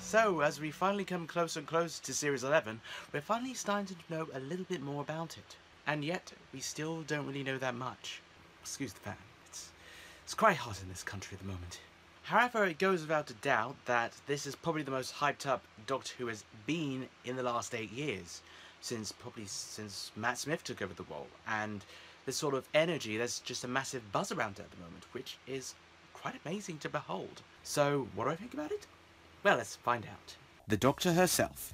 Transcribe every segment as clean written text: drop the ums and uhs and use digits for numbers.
So, as we finally come closer and closer to Series 11, we're finally starting to know a little bit more about it. And yet, we still don't really know that much. Excuse the fan. It's quite hot in this country at the moment. However, it goes without a doubt that this is probably the most hyped up Doctor Who has been in the last 8 years. Since Matt Smith took over the role. And this sort of energy, there's just a massive buzz around it at the moment, which is quite amazing to behold. So, what do I think about it? Well, let's find out. The Doctor herself.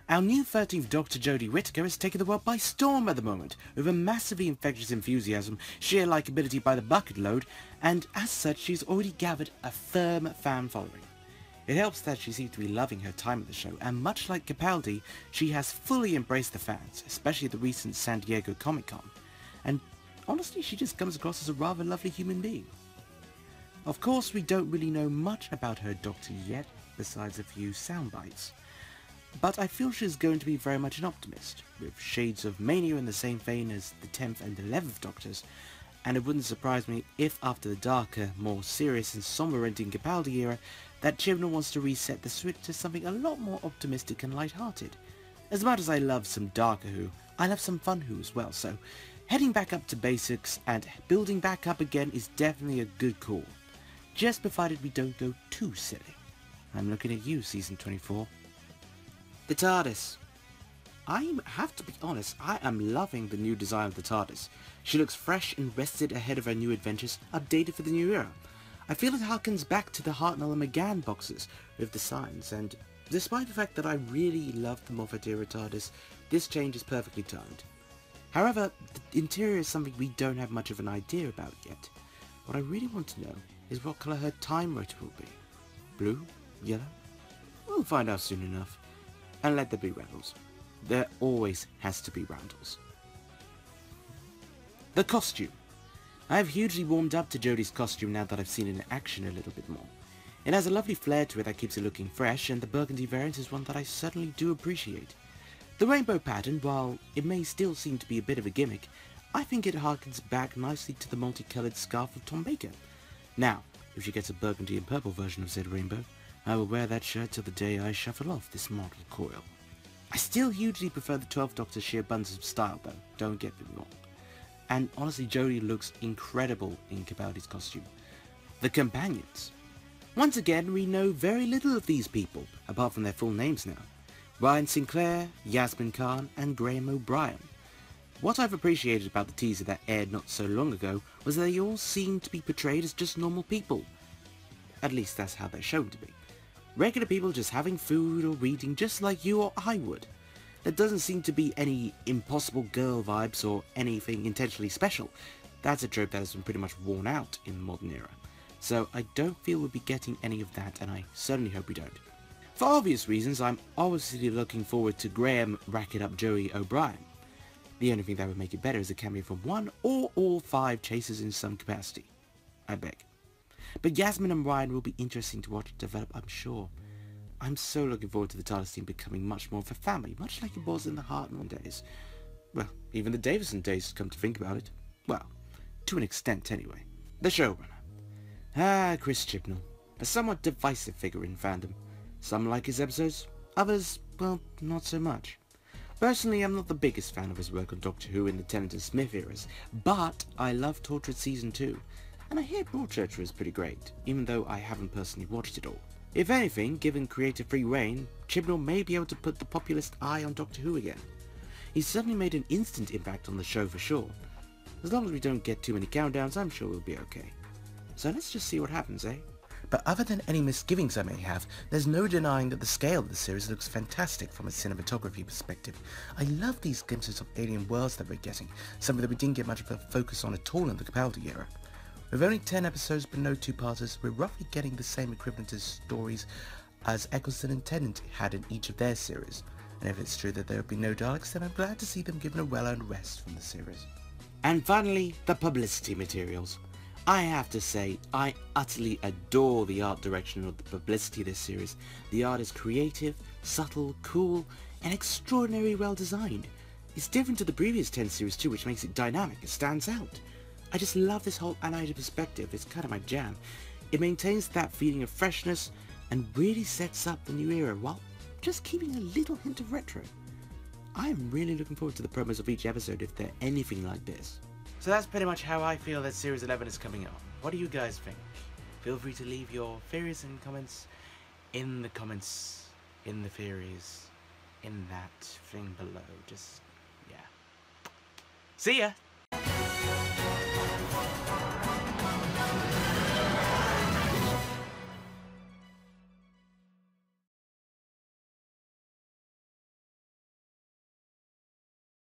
Our new 13th Doctor, Jodie Whittaker, has taken the world by storm at the moment, with a massively infectious enthusiasm, sheer likability by the bucket load, and as such she's already gathered a firm fan following. It helps that she seems to be loving her time at the show, and much like Capaldi, she has fully embraced the fans, especially at the recent San Diego Comic-Con, and honestly she just comes across as a rather lovely human being. Of course, we don't really know much about her Doctor yet, besides a few sound bites. But I feel she's going to be very much an optimist, with shades of mania in the same vein as the 10th and 11th Doctors, and it wouldn't surprise me if after the darker, more serious and somber-ending Capaldi era, that Chibnall wants to reset the switch to something a lot more optimistic and light-hearted. As much as I love some darker Who, I love some fun Who as well, so heading back up to basics and building back up again is definitely a good call. Just provided we don't go too silly. I'm looking at you, Season 24. The TARDIS. I have to be honest, I am loving the new design of the TARDIS. She looks fresh and rested ahead of her new adventures, updated for the new era. I feel it harkens back to the Hartnell and McGann boxes with the signs, and despite the fact that I really love the Moffat era TARDIS, this change is perfectly timed. However, the interior is something we don't have much of an idea about yet. What I really want to know is what colour her time rotor will be. Blue? Yellow? We'll find out soon enough. And let there be Randalls. There always has to be Randalls. The costume. I have hugely warmed up to Jodie's costume now that I've seen it in action a little bit more. It has a lovely flair to it that keeps it looking fresh, and the burgundy variant is one that I certainly do appreciate. The rainbow pattern, while it may still seem to be a bit of a gimmick, I think it harkens back nicely to the multicoloured scarf of Tom Baker. Now, if she gets a burgundy and purple version of said rainbow, I will wear that shirt till the day I shuffle off this mortal coil. I still hugely prefer the 12th Doctor's sheer abundance of style though, don't get me wrong. And honestly, Jodie looks incredible in Capaldi's costume. The companions. Once again, we know very little of these people, apart from their full names now. Ryan Sinclair, Yasmin Khan, and Graham O'Brien. What I've appreciated about the teaser that aired not so long ago was that they all seemed to be portrayed as just normal people. At least that's how they're shown to be. Regular people just having food or reading just like you or I would. There doesn't seem to be any impossible girl vibes or anything intentionally special. That's a trope that has been pretty much worn out in the modern era. So I don't feel we'll be getting any of that, and I certainly hope we don't. For obvious reasons, I'm obviously looking forward to Graham racking up Joey O'Brien. The only thing that would make it better is a cameo from one or all 5 chasers in some capacity. I beg. But Yasmin and Ryan will be interesting to watch develop, I'm sure. I'm so looking forward to the TARDIS team becoming much more of a family, much like it was in the Hartnell days. Well, even the Davison days, come to think about it. Well, to an extent anyway. The showrunner. Chris Chibnall. A somewhat divisive figure in fandom. Some like his episodes, others, well, not so much. Personally, I'm not the biggest fan of his work on Doctor Who in the Tennant and Smith eras, but I love Torchwood Season 2. And I hear Broadchurch was pretty great, even though I haven't personally watched it all. If anything, given creative free reign, Chibnall may be able to put the populist eye on Doctor Who again. He's certainly made an instant impact on the show for sure. As long as we don't get too many countdowns, I'm sure we'll be okay. So let's just see what happens, eh? But other than any misgivings I may have, there's no denying that the scale of the series looks fantastic from a cinematography perspective. I love these glimpses of alien worlds that we're getting, something that we didn't get much of a focus on at all in the Capaldi era. With only 10 episodes but no 2-parters, we're roughly getting the same equivalent of stories as Eccleston and Tennant had in each of their series. And if it's true that there will be no Daleks, then I'm glad to see them given a well-earned rest from the series. And finally, the publicity materials. I have to say, I utterly adore the art direction of the publicity of this series. The art is creative, subtle, cool, and extraordinarily well designed. It's different to the previous 10 series too, which makes it dynamic, it stands out. I just love this whole animated perspective, it's kind of my jam. It maintains that feeling of freshness, and really sets up the new era while just keeping a little hint of retro. I am really looking forward to the promos of each episode if they're anything like this. So that's pretty much how I feel that Series 11 is coming out. What do you guys think? Feel free to leave your theories and comments in the comments, in the theories, in that thing below. Just, yeah. See ya!